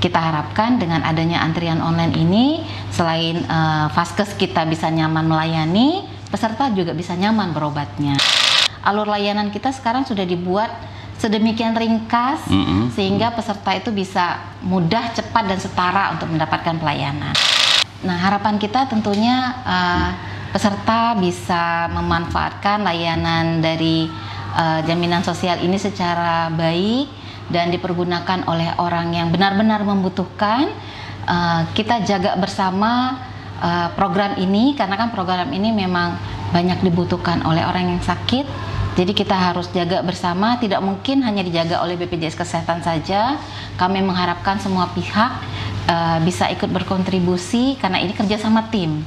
kita harapkan dengan adanya antrian online ini, selain Vaskes kita bisa nyaman melayani, peserta juga bisa nyaman berobatnya. Alur layanan kita sekarang sudah dibuat sedemikian ringkas sehingga peserta itu bisa mudah, cepat, dan setara untuk mendapatkan pelayanan. Nah, harapan kita tentunya peserta bisa memanfaatkan layanan dari jaminan sosial ini secara baik dan dipergunakan oleh orang yang benar-benar membutuhkan. Kita jaga bersama program ini, karena kan program ini memang banyak dibutuhkan oleh orang yang sakit. Jadi kita harus jaga bersama, tidak mungkin hanya dijaga oleh BPJS Kesehatan saja. Kami mengharapkan semua pihak bisa ikut berkontribusi, karena ini kerjasama tim.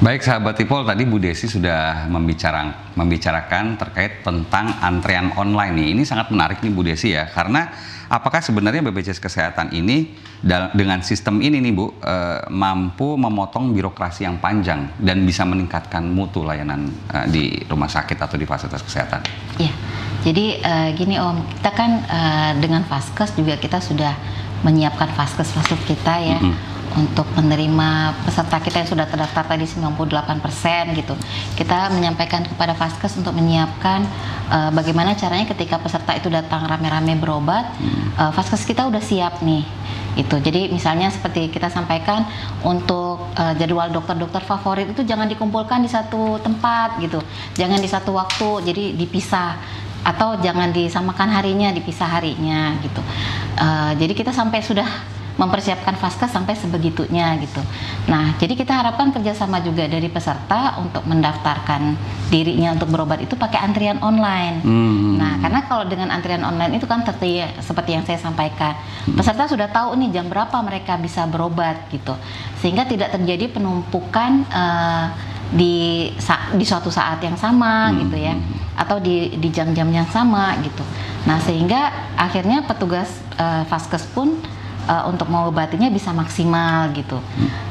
Baik sahabat Ipol, tadi Bu Desi sudah membicarakan terkait tentang antrean online nih. Ini sangat menarik nih Bu Desi ya, karena apakah sebenarnya BPJS Kesehatan ini dengan sistem ini nih Bu mampu memotong birokrasi yang panjang dan bisa meningkatkan mutu layanan di rumah sakit atau di fasilitas kesehatan? Iya, jadi gini Om, kita kan dengan Vaskes juga kita sudah menyiapkan Vaskes kita ya. Untuk menerima peserta kita yang sudah terdaftar tadi 98% gitu. Kita menyampaikan kepada Vaskes untuk menyiapkan bagaimana caranya ketika peserta itu datang rame-rame berobat, Vaskes kita udah siap nih. Itu. Jadi misalnya seperti kita sampaikan untuk jadwal dokter-dokter favorit itu jangan dikumpulkan di satu tempat gitu. Jangan di satu waktu, jadi dipisah. Atau jangan disamakan harinya, dipisah harinya gitu. Jadi kita sampai sudah mempersiapkan Vaskes sampai sebegitunya gitu. Nah, jadi kita harapkan kerjasama juga dari peserta untuk mendaftarkan dirinya untuk berobat itu pakai antrian online. Nah, karena kalau dengan antrian online itu kan seperti yang saya sampaikan, peserta sudah tahu nih jam berapa mereka bisa berobat gitu, sehingga tidak terjadi penumpukan di suatu saat yang sama gitu ya, atau di jam-jam yang sama gitu. Nah, sehingga akhirnya petugas Vaskes pun untuk mengobatinya bisa maksimal gitu,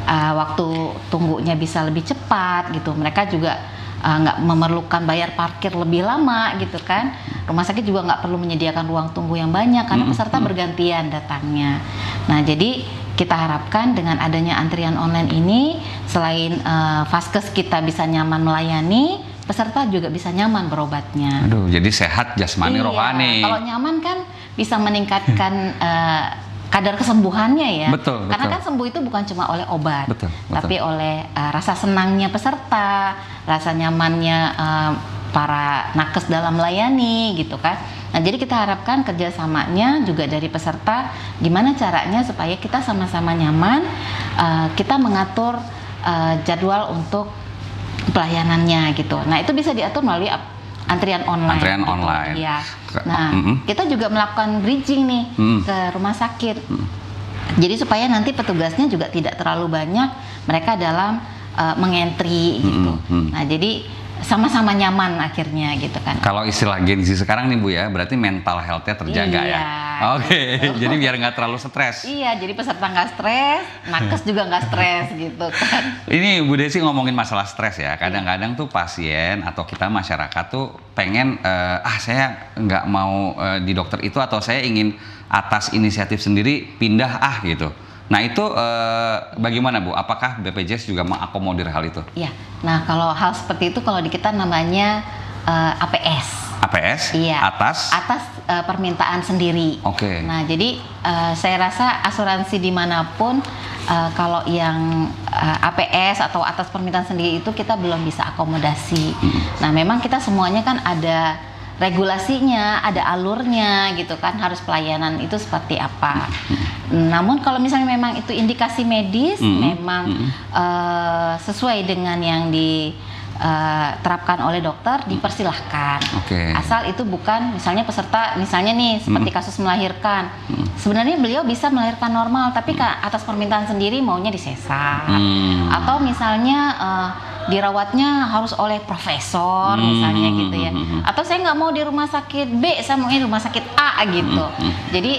waktu tunggunya bisa lebih cepat gitu. Mereka juga nggak memerlukan bayar parkir lebih lama gitu kan. Rumah sakit juga nggak perlu menyediakan ruang tunggu yang banyak karena peserta bergantian datangnya. Nah, jadi kita harapkan dengan adanya antrian online ini, selain Vaskes kita bisa nyaman melayani, peserta juga bisa nyaman berobatnya. Aduh, jadi sehat jasmani rohani. Kalau nyaman kan bisa meningkatkan kadar kesembuhannya ya. Betul. Karena kan sembuh itu bukan cuma oleh obat, tapi betul. oleh rasa senangnya peserta, rasa nyamannya para nakes dalam melayani gitu kan. Nah, jadi kita harapkan kerjasamanya juga dari peserta, gimana caranya supaya kita sama-sama nyaman, kita mengatur jadwal untuk pelayanannya gitu. Nah, itu bisa diatur melalui antrian online. Antrian gitu. online. Ya. Nah, kita juga melakukan bridging nih ke rumah sakit. Jadi supaya nanti petugasnya juga tidak terlalu banyak mereka dalam mengentri gitu. Nah, jadi sama-sama nyaman akhirnya gitu kan. Kalau istilah Gen Z sekarang nih Bu ya, berarti mental health-nya terjaga ya. Oke, gitu. jadi biar nggak terlalu stres. Iya, jadi peserta nggak stres, nakes juga nggak stres gitu kan. Ini Bu Desi ngomongin masalah stres ya. Kadang-kadang tuh pasien atau kita masyarakat tuh pengen, saya nggak mau di dokter itu, atau saya ingin atas inisiatif sendiri pindah gitu. Nah, itu bagaimana Bu? Apakah BPJS juga mengakomodir hal itu? Iya. Nah, kalau hal seperti itu kalau di kita namanya APS. APS? Iya. Atas permintaan sendiri. Oke. Nah, jadi saya rasa asuransi dimanapun kalau yang APS atau atas permintaan sendiri itu kita belum bisa akomodasi. Nah, memang kita semuanya kan ada regulasinya, ada alurnya gitu kan, harus pelayanan itu seperti apa. Namun kalau misalnya memang itu indikasi medis, memang sesuai dengan yang terapkan oleh dokter dipersilahkan. Oke. Asal itu bukan misalnya peserta misalnya nih seperti kasus melahirkan. Sebenarnya beliau bisa melahirkan normal tapi atas permintaan sendiri maunya disesar. Atau misalnya dirawatnya harus oleh profesor misalnya gitu ya. Atau saya nggak mau di rumah sakit B, saya mau di rumah sakit A gitu. Jadi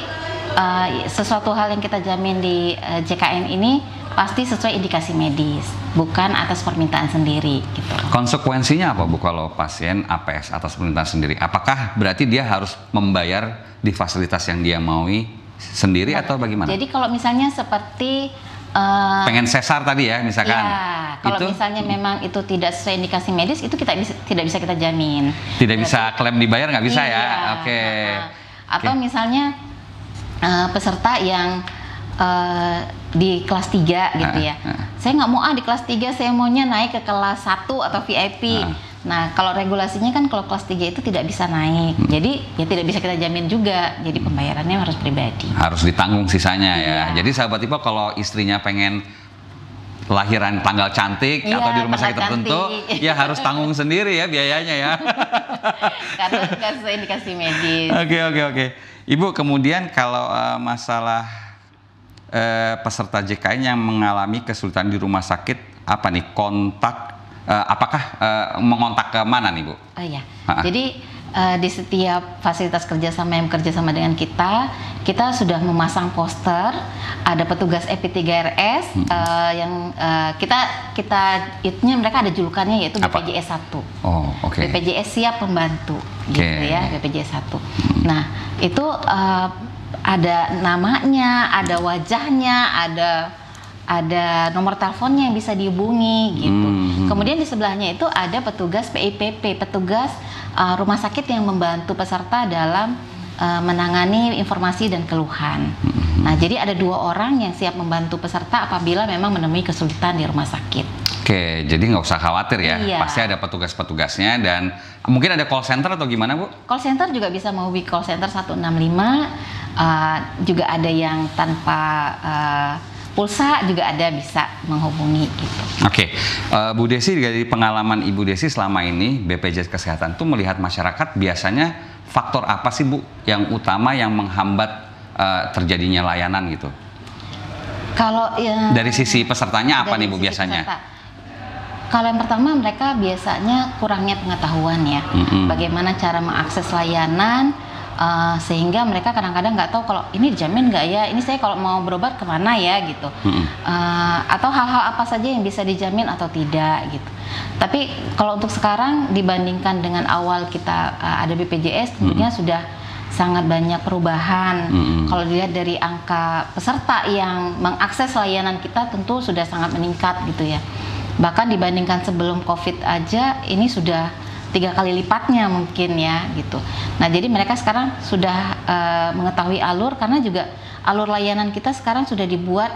sesuatu hal yang kita jamin di JKN ini pasti sesuai indikasi medis, bukan atas permintaan sendiri gitu. Konsekuensinya apa Bu kalau pasien APS atas permintaan sendiri? Apakah berarti dia harus membayar di fasilitas yang dia maui sendiri atau bagaimana? Jadi kalau misalnya seperti pengen sesar tadi ya misalkan. Ya, kalau itu, misalnya memang itu tidak sesuai indikasi medis itu tidak bisa kita jamin. Tidak bisa klaim dibayar, nggak bisa ya? Oke. Atau misalnya peserta yang di kelas 3 gitu ya. Saya nggak mau di kelas 3, saya maunya naik ke kelas 1 atau VIP. Nah, kalau regulasinya kan kalau kelas 3 itu tidak bisa naik. Jadi ya tidak bisa kita jamin juga. Jadi pembayarannya harus pribadi. Harus ditanggung sisanya ya. Jadi sahabat Ipol kalau istrinya pengen lahiran tanggal cantik atau di rumah sakit tertentu, ya harus tanggung sendiri ya biayanya ya. Karena nggak sesuai indikasi medis. Oke. Ibu, kemudian kalau masalah peserta JKN yang mengalami kesulitan di rumah sakit, apa nih kontak? Apakah mengontak ke mana nih Bu? Oh iya. Jadi di setiap fasilitas kerjasama yang bekerjasama dengan kita sudah memasang poster. Ada petugas EP3RS yang mereka ada julukannya yaitu BPJS 1. Oh, oke. BPJS siap membantu, gitu ya, BPJS 1. Nah, itu ada namanya, ada wajahnya, ada nomor teleponnya yang bisa dihubungi gitu. Kemudian di sebelahnya itu ada petugas PIPP, petugas rumah sakit yang membantu peserta dalam menangani informasi dan keluhan. Nah, jadi ada 2 orang yang siap membantu peserta apabila memang menemui kesulitan di rumah sakit. Oke, jadi nggak usah khawatir ya. Iya. Pasti ada petugas-petugasnya dan mungkin ada call center atau gimana Bu? Call center juga bisa menghubungi call center 165. Juga ada yang tanpa pulsa juga ada bisa menghubungi gitu. Oke, Bu Desi, dari pengalaman Ibu Desi selama ini BPJS Kesehatan tuh melihat masyarakat biasanya faktor apa sih Bu yang utama yang menghambat terjadinya layanan gitu? Kalau dari sisi pesertanya apa nih Bu biasanya? Kalau yang pertama mereka biasanya kurangnya pengetahuan ya, bagaimana cara mengakses layanan. Sehingga mereka kadang-kadang nggak tahu kalau ini dijamin nggak ya, ini saya kalau mau berobat kemana ya gitu, atau hal-hal apa saja yang bisa dijamin atau tidak gitu. Tapi kalau untuk sekarang dibandingkan dengan awal kita ada BPJS tentunya sudah sangat banyak perubahan. Kalau dilihat dari angka peserta yang mengakses layanan kita tentu sudah sangat meningkat gitu ya. Bahkan dibandingkan sebelum COVID aja ini sudah 3 kali lipatnya mungkin ya gitu. Nah, jadi mereka sekarang sudah mengetahui alur, karena juga alur layanan kita sekarang sudah dibuat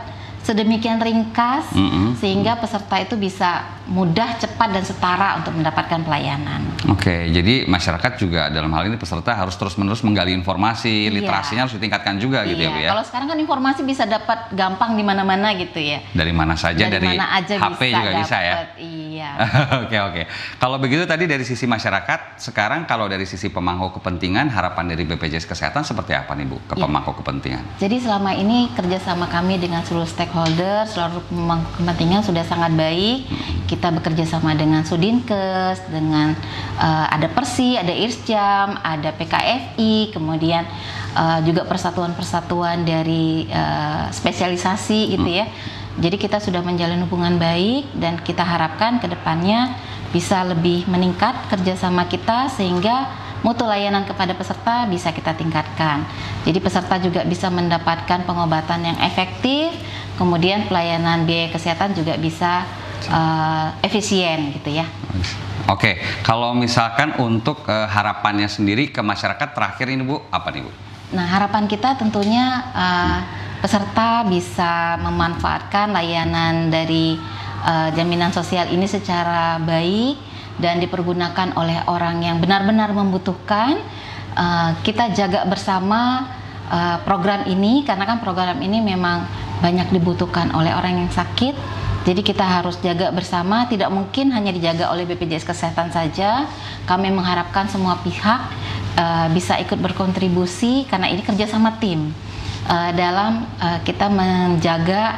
sedemikian ringkas sehingga peserta itu bisa mudah, cepat dan setara untuk mendapatkan pelayanan. Oke, jadi masyarakat juga dalam hal ini peserta harus terus-menerus menggali informasi, literasinya harus ditingkatkan juga gitu ya Bu ya. Kalau sekarang kan informasi bisa dapat gampang di mana-mana gitu ya. Dari mana saja, dari mana aja HP bisa juga bisa ya. Iya. Oke. Kalau begitu tadi dari sisi masyarakat, sekarang kalau dari sisi pemangku kepentingan, harapan dari BPJS Kesehatan seperti apa nih Bu ke pemangku kepentingan? Jadi selama ini kerjasama kami dengan seluruh stakeholder, seluruh pemangku kepentingan sudah sangat baik. Kita bekerja sama dengan Sudinkes, dengan ada Persi, ada Irsjam, ada PKFI, kemudian juga persatuan-persatuan dari spesialisasi gitu ya. Jadi kita sudah menjalin hubungan baik dan kita harapkan ke depannya bisa lebih meningkat kerjasama kita sehingga mutu layanan kepada peserta bisa kita tingkatkan. Jadi peserta juga bisa mendapatkan pengobatan yang efektif, kemudian pelayanan biaya kesehatan juga bisa efisien gitu ya. Oke, kalau misalkan untuk harapannya sendiri ke masyarakat terakhir ini Bu, apa nih Bu? Nah, harapan kita tentunya peserta bisa memanfaatkan layanan dari jaminan sosial ini secara baik dan dipergunakan oleh orang yang benar-benar membutuhkan. Kita jaga bersama program ini karena kan program ini memang banyak dibutuhkan oleh orang yang sakit. Jadi kita harus jaga bersama, tidak mungkin hanya dijaga oleh BPJS Kesehatan saja. Kami mengharapkan semua pihak bisa ikut berkontribusi karena ini kerjasama tim dalam kita menjaga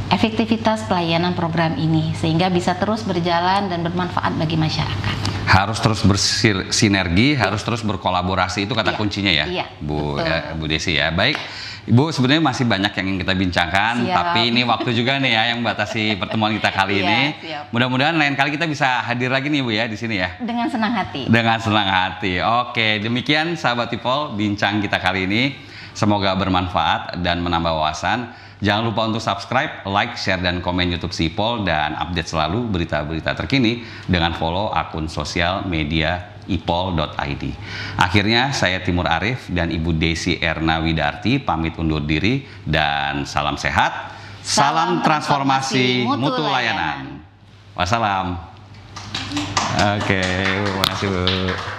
efektivitas pelayanan program ini sehingga bisa terus berjalan dan bermanfaat bagi masyarakat. Harus terus bersinergi, harus terus berkolaborasi, itu kata kuncinya ya, Bu Desi ya. Baik, Ibu, sebenarnya masih banyak yang ingin kita bincangkan, tapi ini waktu juga nih ya yang membatasi pertemuan kita kali ini. Mudah-mudahan lain kali kita bisa hadir lagi nih Bu ya di sini ya. Dengan senang hati. Dengan senang hati. Oke, demikian sahabat Ipol bincang kita kali ini. Semoga bermanfaat dan menambah wawasan. Jangan lupa untuk subscribe, like, share, dan komen YouTube Sipol dan update selalu berita-berita terkini dengan follow akun sosial media ipol.id. Akhirnya saya Timur Arif dan Ibu Desi Erna Widarti pamit undur diri dan salam sehat, salam transformasi mutu layanan. Wassalam. Oke, terima kasih Bu.